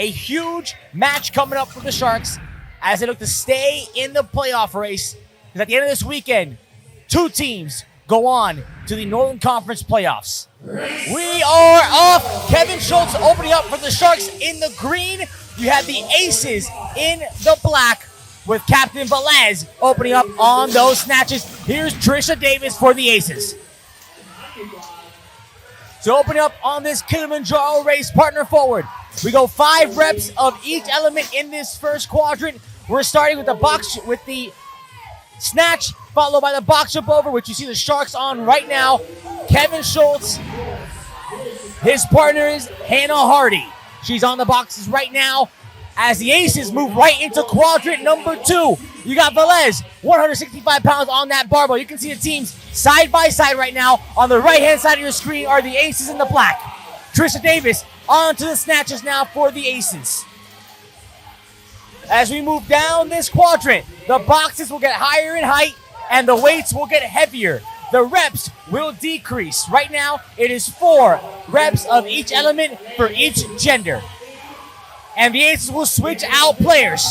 A huge match coming up for the Sharks as they look to stay in the playoff race. Because at the end of this weekend, 2 teams go on to the Northern Conference playoffs. We are off. Kevin Schultz opening up for the Sharks in the green. You have the Aces in the black with Captain Velez opening up on those snatches. Here's Trisha Davis for the Aces. So opening up on this Kilimanjaro race, partner forward. We go 5 reps of each element in this first quadrant. We're starting with the snatch, followed by the box jump over, which you see the Sharks on right now. Kevin Schultz, his partner is Hannah Hardy. She's on the boxes right now as the Aces move right into quadrant number 2. You got Velez, 165 pounds on that barbell. You can see the teams side by side right now. On the right-hand side of your screen are the Aces in the black. Trisha Davis onto the snatches now for the Aces. As we move down this quadrant, the boxes will get higher in height and the weights will get heavier. The reps will decrease. Right now, it is 4 reps of each element for each gender. And the Aces will switch out players.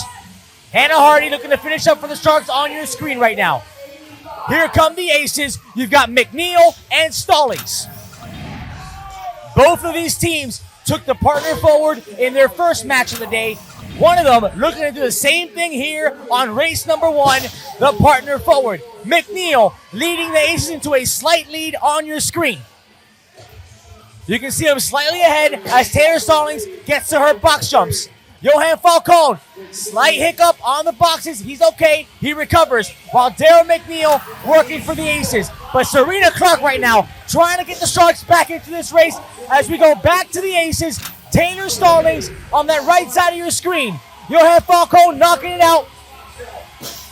Hannah Hardy looking to finish up for the Sharks on your screen right now. Here come the Aces. You've got McNeil and Stallings. Both of these teams took the partner forward in their first match of the day. One of them looking to do the same thing here on race number 1, the partner forward. McNeil leading the Aces into a slight lead on your screen. You can see him slightly ahead as Taylor Stallings gets to her box jumps. Johan Falcone, slight hiccup on the boxes. He's okay. He recovers. While Daryl McNeil working for the Aces. But Serena Clark right now trying to get the Sharks back into this race as we go back to the Aces. Taylor Stallings on that right side of your screen. Johan Falcone knocking it out.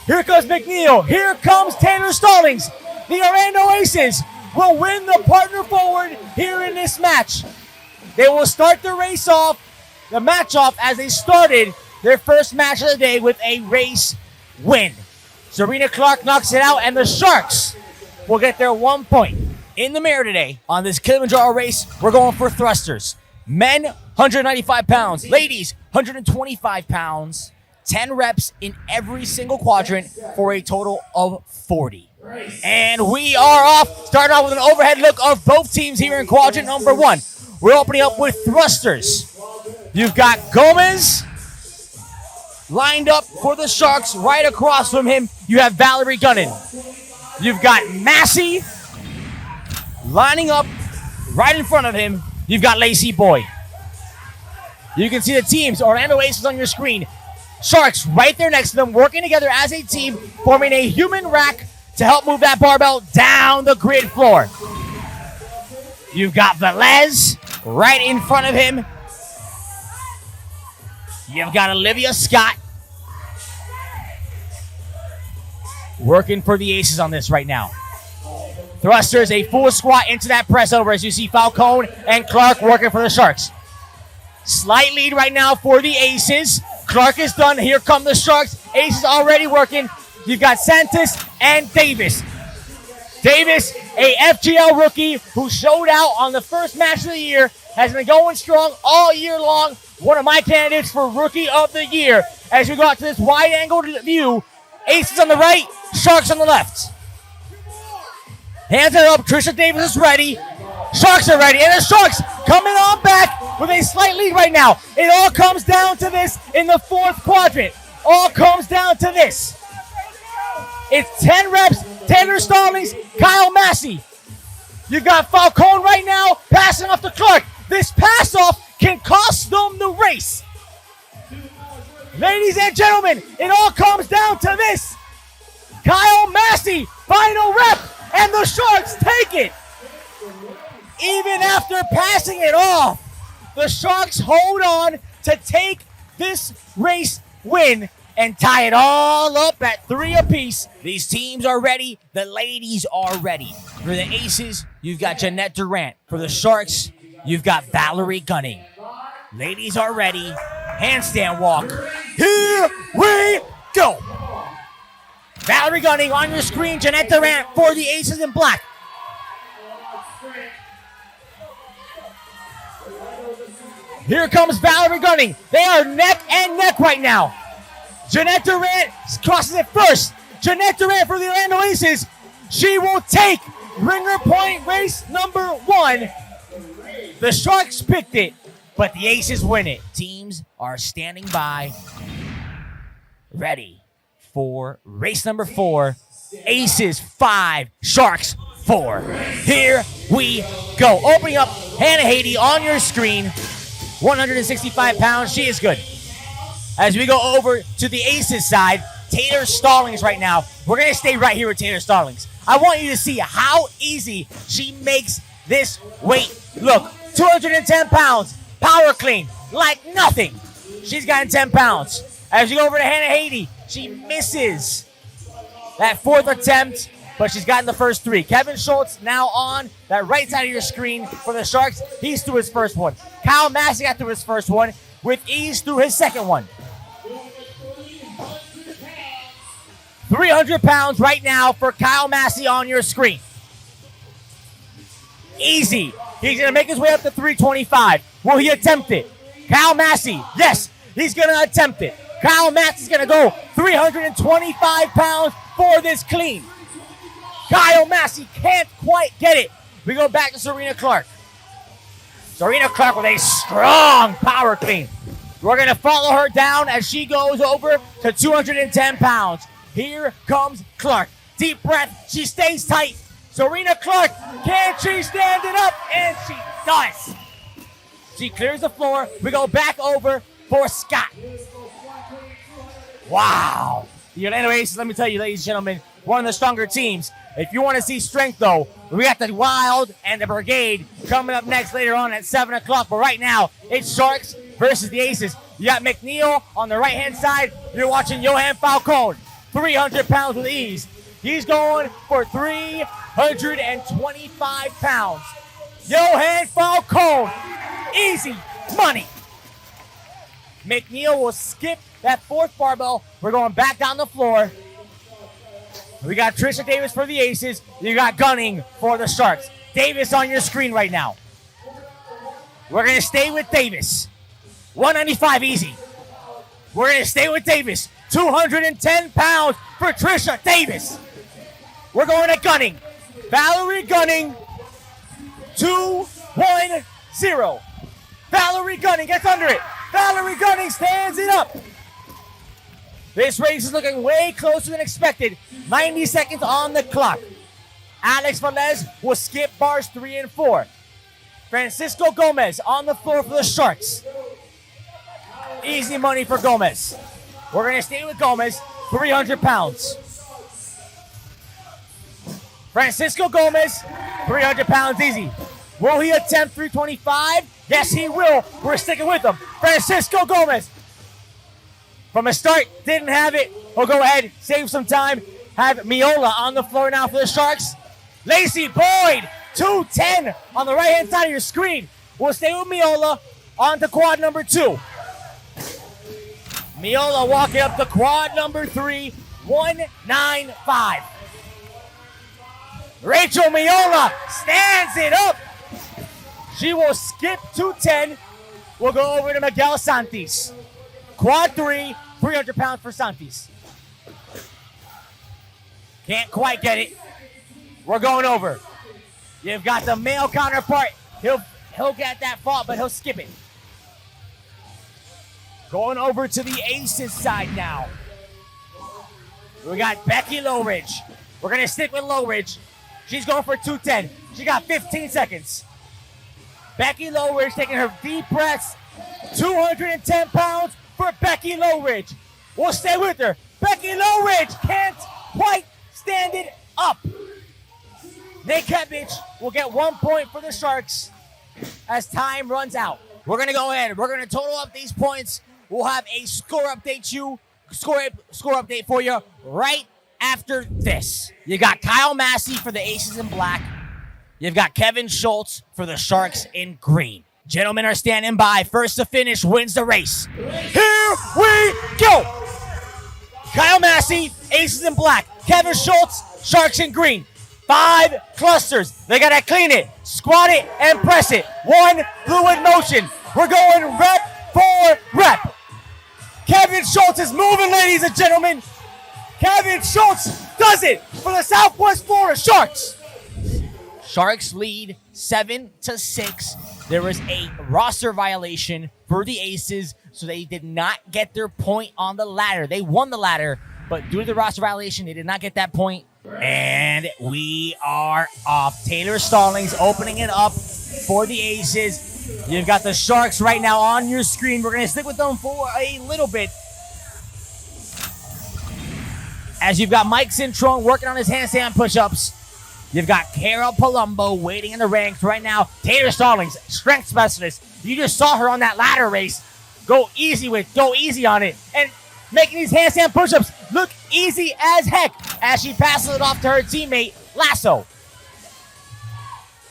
Here comes McNeil. Here comes Taylor Stallings. The Orlando Aces will win the partner forward here in this match. They will start the match off as they started their first match of the day with a race win. Serena Clark knocks it out, and the Sharks will get their 1 point. In the mirror today, on this Kilimanjaro race, we're going for thrusters. Men, 195 pounds. Ladies, 125 pounds. 10 reps in every single quadrant for a total of 40. And we are off. Starting off with an overhead look of both teams here in quadrant number 1. We're opening up with thrusters. You've got Gomez lined up for the Sharks. Right across from him, you have Valerie Gunnan. You've got Massey lining up right in front of him. You've got Lacey Boyd. You can see the teams, Orlando Aces on your screen. Sharks right there next to them, working together as a team, forming a human rack to help move that barbell down the grid floor. You've got Velez right in front of him. You've got Olivia Scott working for the Aces on this right now. Thrusters, a full squat into that press over as you see Falcone and Clark working for the Sharks. Slight lead right now for the Aces. Clark is done. Here come the Sharks. Aces already working. You've got Santos and Davis. Davis, a FGL rookie who showed out on the first match of the year, has been going strong all year long. One of my candidates for Rookie of the Year. As we go out to this wide-angled view, Aces on the right, Sharks on the left. Hands are up. Trisha Davis is ready. Sharks are ready. And the Sharks coming on back with a slight lead right now. It all comes down to this in the 4th quadrant. All comes down to this. It's 10 reps. Taylor Stallings, Kyle Massey. You've got Falcone right now passing off to Clark. This pass-off can cost them the race. Ladies and gentlemen, it all comes down to this. Kyle Massey, final rep, and the Sharks take it. Even after passing it off, the Sharks hold on to take this race win and tie it all up at 3 apiece. These teams are ready. The ladies are ready. For the Aces, you've got Jeanette Durant. For the Sharks, you've got Valerie Gunning. Ladies are ready. Handstand walk. Here we go. Valerie Gunning on your screen. Jeanette Durant for the Aces in black. Here comes Valerie Gunning. They are neck and neck right now. Jeanette Durant crosses it first. Jeanette Durant for the Orlando Aces. She will take ringer point race number 1. The Sharks picked it, but the Aces win it. Teams are standing by, ready for race number 4. Aces 5, Sharks 4. Here we go. Opening up Hannah Haiti on your screen. 165 pounds. She is good. As we go over to the Aces side, Taylor Stallings right now. We're going to stay right here with Taylor Stallings. I want you to see how easy she makes this weight look. 210 pounds, power clean, like nothing. She's gotten 10 pounds. As you go over to Hannah Haiti, she misses that 4th attempt, but she's gotten the first 3. Kevin Schultz now on that right side of your screen for the Sharks. He's through his first one. Kyle Massey got through his first one with ease through his second one. 300 pounds right now for Kyle Massey on your screen. Easy. He's going to make his way up to 325. Will he attempt it? Kyle Massey, yes, he's going to attempt it. Kyle Massey's going to go 325 pounds for this clean. Kyle Massey can't quite get it. We go back to Serena Clark. Serena Clark with a strong power clean. We're going to follow her down as she goes over to 210 pounds. Here comes Clark. Deep breath. She stays tight. Serena Clark, can she stand it up? And she does. She clears the floor. We go back over for Scott. Wow. The Orlando Aces, let me tell you, ladies and gentlemen, one of the stronger teams. If you want to see strength, though, we got the Wild and the Brigade coming up next later on at 7 o'clock. But right now, it's Sharks versus the Aces. You got McNeil on the right-hand side. You're watching Johan Falcone. 300 pounds with ease. He's going for 325 pounds. Johan Falcone, easy money. McNeil will skip that 4th barbell. We're going back down the floor. We got Trisha Davis for the Aces. You got Gunning for the Sharks. Davis on your screen right now. We're going to stay with Davis. 195 easy. We're going to stay with Davis. 210 pounds for Trisha Davis. We're going to Gunning. Valerie Gunning. 2-1-0. Valerie Gunning gets under it. Valerie Gunning stands it up. This race is looking way closer than expected. 90 seconds on the clock. Alex Velez will skip bars 3 and 4. Francisco Gomez on the floor for the Sharks. Easy money for Gomez. We're going to stay with Gomez, 300 pounds. Francisco Gomez, 300 pounds easy. Will he attempt 325? Yes, he will. We're sticking with him. Francisco Gomez. From a start, didn't have it. We'll go ahead, save some time. Have Miola on the floor now for the Sharks. Lacey Boyd, 210 on the right-hand side of your screen. We'll stay with Miola on to quad number 2. Miola walking up to quad number 3, 195. Rachel Miola stands it up. She will skip 210. We'll go over to Miguel Santis. Quad 3, 300 pounds for Santis. Can't quite get it. We're going over. You've got the male counterpart. He'll get that fault, but he'll skip it. Going over to the Aces side now. We got Becky Lowridge. We're going to stick with Lowridge. She's going for 210. She got 15 seconds. Becky Lowridge taking her deep breaths. 210 pounds for Becky Lowridge. We'll stay with her. Becky Lowridge can't quite stand it up. Nick Hebich will get 1 point for the Sharks as time runs out. We're going to go ahead. We're going to total up these points. We'll have a score update for you right after this. You got Kyle Massey for the Aces in black. You've got Kevin Schultz for the Sharks in green. Gentlemen are standing by. First to finish wins the race. Here we go. Kyle Massey, Aces in black. Kevin Schultz, Sharks in green. 5 clusters. They got to clean it, squat it, and press it. 1 fluid motion. We're going rep for rep. Kevin Schultz is moving, ladies and gentlemen. Kevin Schultz does it for the Southwest Florida Sharks. Sharks lead 7-6. There was a roster violation for the Aces, so they did not get their point on the ladder. They won the ladder, but due to the roster violation, they did not get that point. And we are off. Taylor Stallings opening it up for the Aces. You've got the Sharks right now on your screen. We're going to stick with them for a little bit. As you've got Mike Cintrone working on his handstand push-ups. You've got Carol Palumbo waiting in the ranks right now. Taylor Stallings, strength specialist. You just saw her on that ladder race. Go easy on it. And making these handstand push-ups look easy as heck as she passes it off to her teammate, Lasso.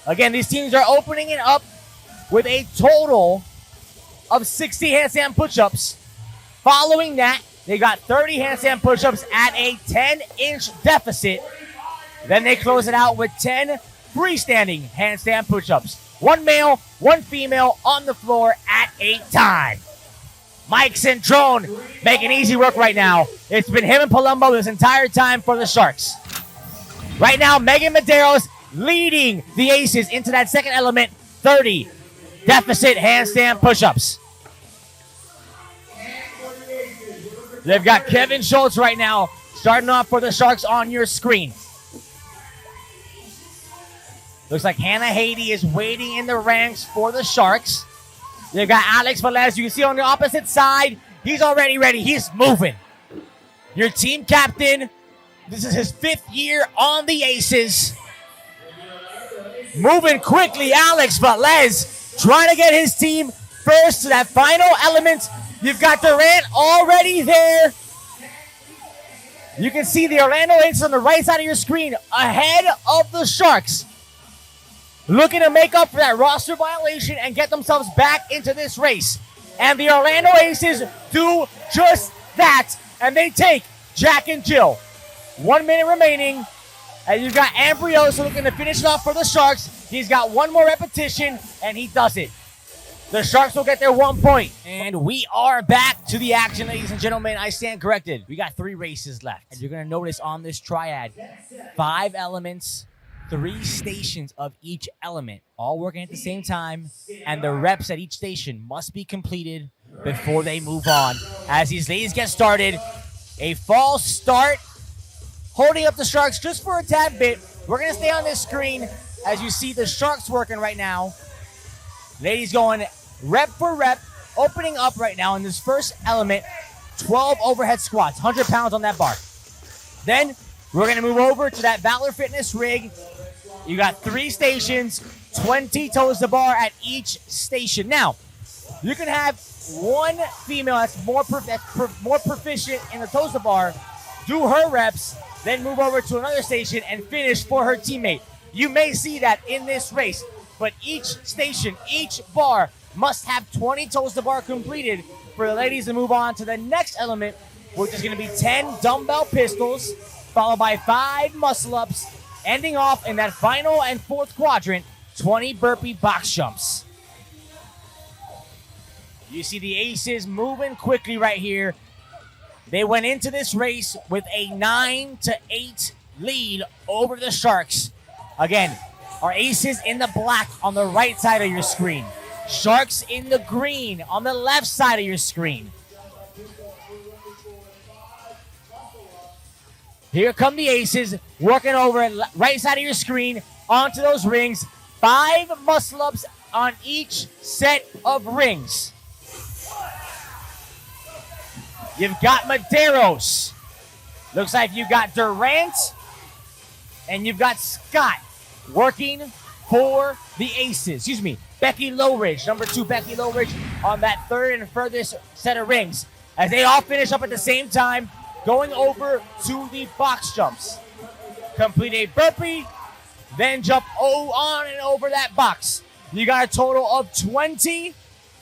Again, these teams are opening it up with a total of 60 handstand push-ups. Following that, they got 30 handstand push-ups at a 10-inch deficit. Then they close it out with 10 freestanding handstand push-ups. One male, one female on the floor at a time. Mike Cintrone making easy work right now. It's been him and Palumbo this entire time for the Sharks. Right now, Megan Medeiros leading the Aces into that second element, 30 deficit handstand push-ups. They've got Kevin Schultz right now starting off for the Sharks on your screen. Looks like Hannah Haiti is waiting in the ranks for the Sharks. They've got Alex Velez. You can see on the opposite side, he's already ready. He's moving. Your team captain, this is his 5th year on the Aces. Moving quickly, Alex Velez trying to get his team first to that final element. You've got Durant already there. You can see the Orlando Aces on the right side of your screen ahead of the Sharks. Looking to make up for that roster violation and get themselves back into this race. And the Orlando Aces do just that. And they take Jack and Jill. 1 minute remaining. And you've got Ambrioso looking to finish it off for the Sharks. He's got one more repetition, and he does it. The Sharks will get their 1 point. And we are back to the action, ladies and gentlemen. I stand corrected. We got 3 races left. And you're going to notice on this triad, 5 elements, 3 stations of each element, all working at the same time, and the reps at each station must be completed before they move on. As these ladies get started, a false start, holding up the Sharks just for a tad bit. We're going to stay on this screen as you see the Sharks working right now. Ladies going rep for rep, opening up right now in this first element, 12 overhead squats, 100 pounds on that bar. Then we're going to move over to that Valor Fitness rig. You got 3 stations, 20 toes to bar at each station. Now, you can have one female that's more proficient in the toes to bar, do her reps, then move over to another station and finish for her teammate. You may see that in this race, but each station, each bar must have 20 toes to bar completed for the ladies to move on to the next element, which is going to be 10 dumbbell pistols, followed by 5 muscle-ups, ending off in that final and 4th quadrant, 20 burpee box jumps. You see the Aces moving quickly right here. They went into this race with a 9-8 lead over the Sharks. Again, our Aces in the black on the right side of your screen. Sharks in the green on the left side of your screen. Here come the Aces working over right side of your screen onto those rings. 5 muscle-ups on each set of rings. You've got Medeiros. Looks like you've got Durant and you've got Scott working for the Aces. Excuse me, Becky Lowridge, number 2 Becky Lowridge on that 3rd and furthest set of rings. As they all finish up at the same time, going over to the box jumps. Complete a burpee, then jump on and over that box. You got a total of 20,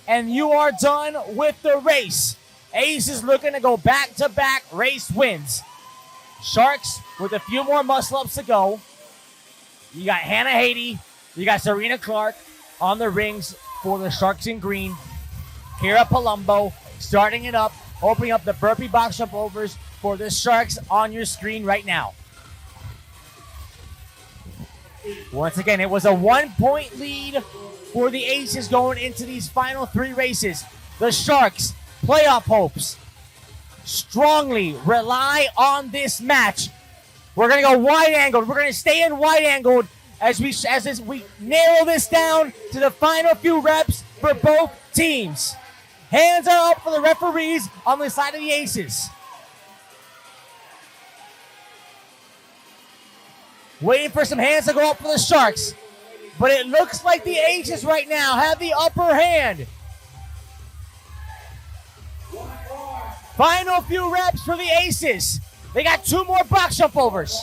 and you are done with the race. Aces looking to go back-to-back race wins. Sharks with a few more muscle-ups to go. You got Hannah Haiti. You got Serena Clark on the rings for the Sharks in green. Kira Palumbo starting it up, opening up the burpee box jump overs for the Sharks on your screen right now. Once again, it was a 1-point lead for the Aces going into these final 3 races. The Sharks, playoff hopes, strongly rely on this match. We're going to go wide-angled. We're going to stay in wide-angled as we narrow this down to the final few reps for both teams. Hands are up for the referees on the side of the Aces. Waiting for some hands to go up for the Sharks. But it looks like the Aces right now have the upper hand. Final few reps for the Aces. They got 2 more box jump overs.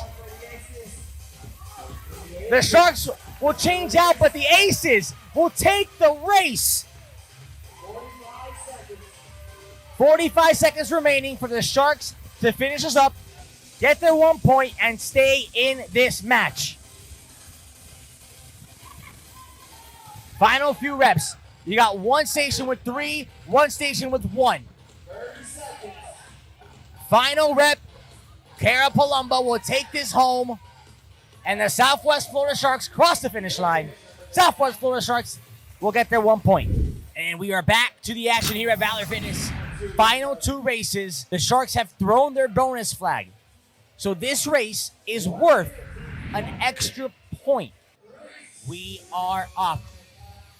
The Sharks will change out, but the Aces will take the race. 45 seconds remaining for the Sharks to finish us up, get their 1 point, and stay in this match. Final few reps. You got 1 station with 3, 1 station with 1. Final rep. Kara Palumbo will take this home, and the Southwest Florida Sharks cross the finish line. Southwest Florida Sharks will get their 1 point. And we are back to the action here at Valor Fitness. Final 2 races. The Sharks have thrown their bonus flag. So this race is worth an extra point. We are up.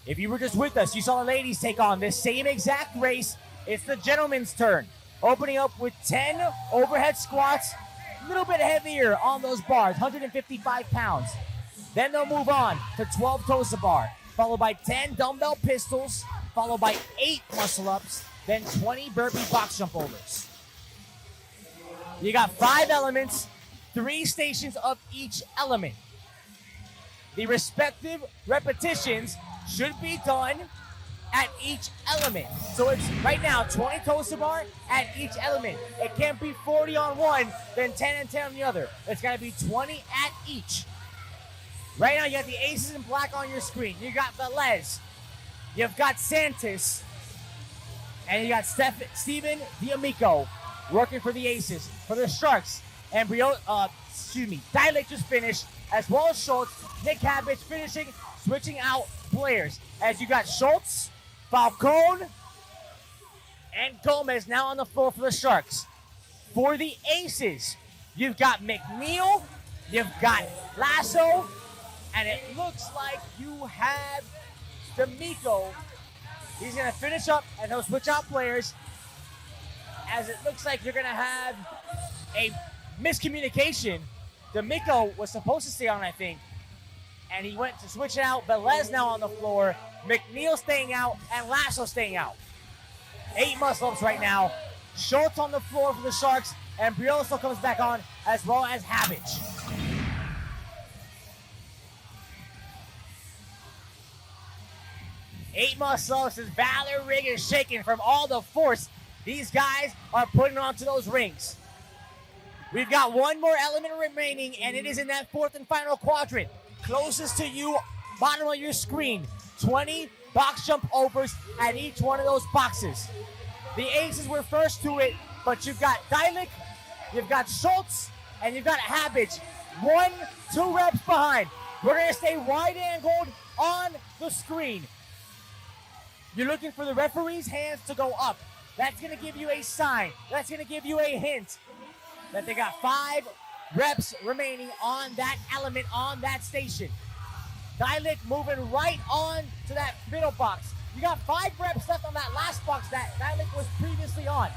If you were just with us, you saw the ladies take on this same exact race. It's the gentleman's turn. Opening up with 10 overhead squats. A little bit heavier on those bars, 155 pounds. Then they'll move on to 12 toes to bar, followed by 10 dumbbell pistols, followed by 8 muscle-ups, then 20 burpee box jump overs. You got 5 elements, 3 stations of each element. The respective repetitions should be done at each element. So it's right now 20 toes to bar at each element. It can't be 40 on one, then 10 and 10 on the other. It's got to be 20 at each. Right now you got the Aces in black on your screen. You got Velez, you've got Santos, and you got Steven D'Amico working for the Aces. For the Sharks, Dilek just finished, as well as Schultz, Nick Habich finishing, switching out players. As you got Schultz, Falcone, and Gomez now on the floor for the Sharks. For the Aces, you've got McNeil, you've got Lasso, and it looks like you have D'Amico. He's going to finish up, and he'll switch out players, as it looks like you're going to have a miscommunication. D'Amico was supposed to stay on, I think, and he went to switch it out. Velez now on the floor, McNeil staying out, and Lasso staying out. 8 muscle-ups right now. Schultz on the floor for the Sharks, and Brioso comes back on, as well as Habich. Eight muscle-ups as Valor rig is shaking from all the force these guys are putting onto those rings. We've got 1 more element remaining, and it is in that 4th and final quadrant. Closest to you, bottom of your screen. 20 box jump overs at each one of those boxes. The Aces were first to it, but you've got Dilek, you've got Schultz, and you've got Habich. 1-2 reps behind. We're going to stay wide-angled on the screen. You're looking for the referee's hands to go up. That's going to give you a sign. That's going to give you a hint that they got 5 reps remaining on that element, on that station. Dilek moving right on to that middle box. You got 5 reps left on that last box that Dilek was previously on.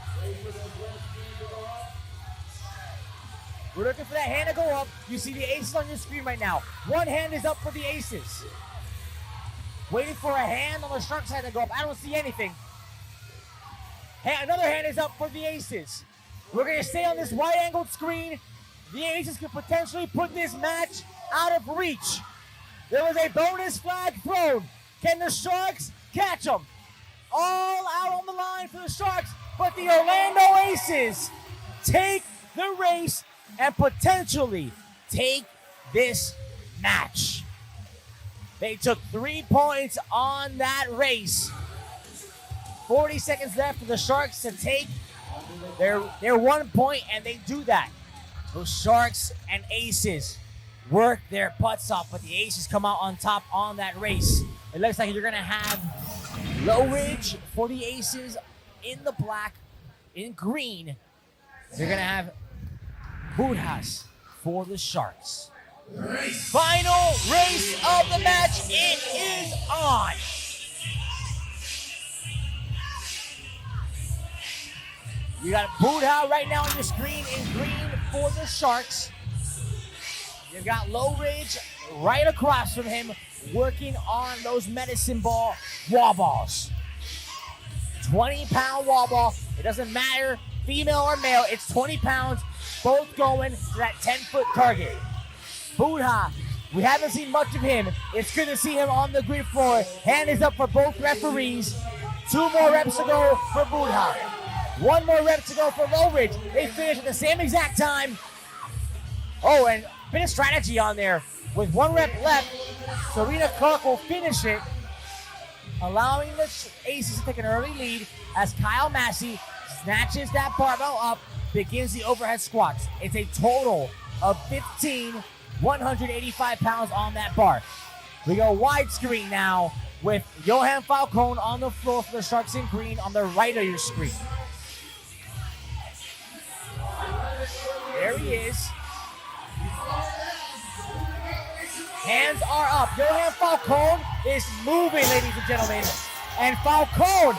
We're looking for that hand to go up. You see the Aces on your screen right now. 1 hand is up for the Aces. Waiting for a hand on the Sharks' side to go up. I don't see anything. Another hand is up for the Aces. We're going to stay on this wide-angled screen. The Aces could potentially put this match out of reach. There was a bonus flag thrown. Can the Sharks catch them? All out on the line for the Sharks, but the Orlando Aces take the race and potentially take this match. They took 3 points on that race. 40 seconds left for the Sharks to take their 1 point, and they do that. Those Sharks and Aces work their butts off, but the Aces come out on top on that race. It looks like you're going to have Low Ridge for the Aces in the black, in green. You're going to have Budhas for the Sharks. Final race of the match. It is on. You got Budha right now on your screen in green for the Sharks. You've got Low Ridge right across from him working on those medicine ball wall balls. 20-pound wall ball. It doesn't matter, female or male. It's 20 pounds, both going to that 10-foot target. Budha, we haven't seen much of him. It's good to see him on the grid floor. Hand is up for both referees. 2 more reps to go for Budha. 1 more rep to go for Low Ridge. They finish at the same exact time. Oh, and a bit of strategy on there. With 1 rep left, Serena Clark will finish it, allowing the Aces to take an early lead as Kyle Massey snatches that barbell up, begins the overhead squats. It's a total of 185 pounds on that bar. We go widescreen now with Johan Falcone on the floor for the Sharks in green on the right of your screen. There he is. Hands are up. Johan Falcone is moving, ladies and gentlemen. And Falcone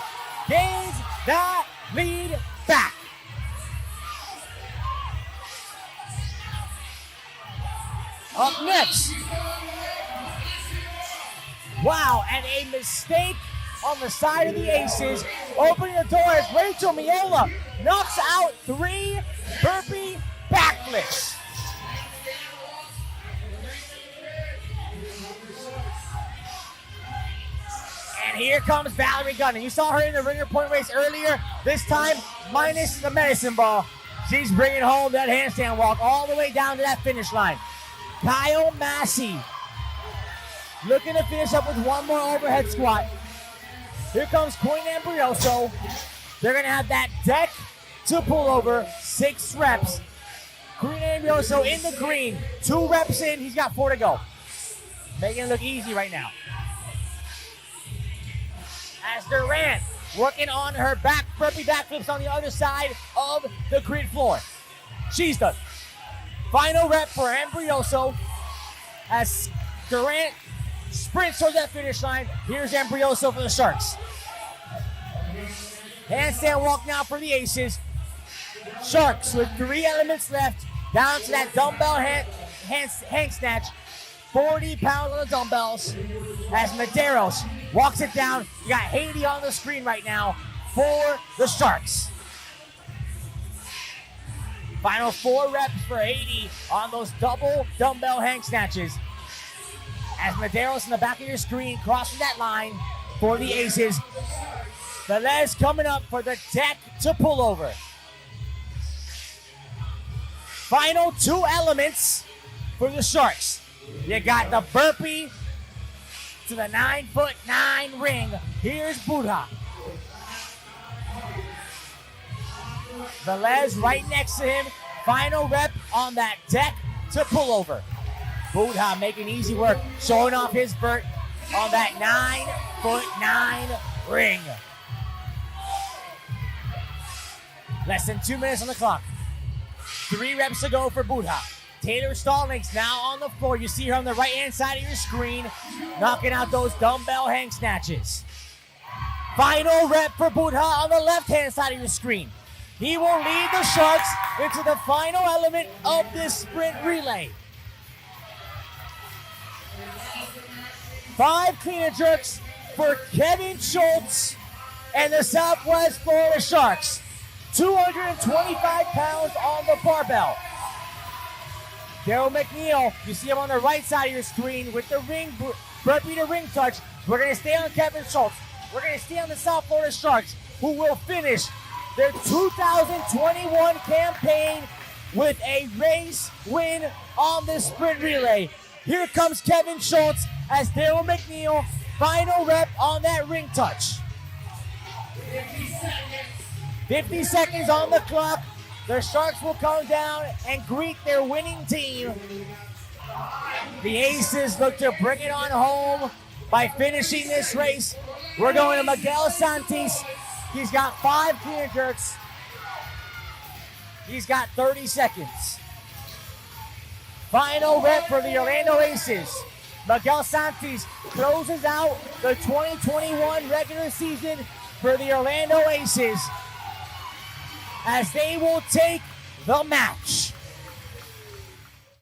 gains that lead back. Up next. Wow, and a mistake on the side of the Aces. Opening the door as Rachel Miola knocks out 3 burpee backflips. And here comes Valerie Gunn. You saw her in the ringer point race earlier. This time, minus the medicine ball. She's bringing home that handstand walk all the way down to that finish line. Kyle Massey looking to finish up with 1 more overhead squat. Here comes Queen Ambrioso. They're going to have that deck to pull over, 6 reps. Queen Ambrioso in the green, 2 reps in. He's got 4 to go. Making it look easy right now. As Durant working on her burpee backflips on the other side of the grid floor. She's done. Final rep for Ambrioso as Durant sprints towards that finish line. Here's Ambrioso for the Sharks. Handstand walk now for the Aces. Sharks with 3 elements left, down to that dumbbell hang snatch. 40 pounds on the dumbbells as Medeiros walks it down. You got Haiti on the screen right now for the Sharks. Final 4 reps for Haiti on those double dumbbell hang snatches. As Medeiros in the back of your screen crossing that line for the Aces. Velez coming up for the deck to pull over. Final 2 elements for the Sharks. You got the burpee to the 9'9" ring. Here's Budha. Velez right next to him. Final rep on that deck to pull over. Budha making easy work, showing off his vert on that 9'9" ring. Less than 2 minutes on the clock. 3 reps to go for Budha. Taylor Stallings now on the floor. You see her on the right-hand side of your screen, knocking out those dumbbell hang snatches. Final rep for Budha on the left-hand side of your screen. He will lead the Sharks into the final element of this sprint relay. 5 clean and jerks for Kevin Schultz and the Southwest Florida Sharks. 225 pounds on the barbell. Daryl McNeil, you see him on the right side of your screen with the ring, burpee to ring touch. We're going to stay on Kevin Schultz. We're going to stay on the South Florida Sharks, who will finish their 2021 campaign with a race win on this sprint relay. Here comes Kevin Schultz as Daryl McNeil, final rep on that ring touch. 50 seconds on the clock. The Sharks will come down and greet their winning team. The Aces look to bring it on home by finishing this race. We're going to Miguel Santis. He's got 5 clean and jerks. He's got 30 seconds. Final rep for the Orlando Aces. Miguel Santis closes out the 2021 regular season for the Orlando Aces as they will take the match.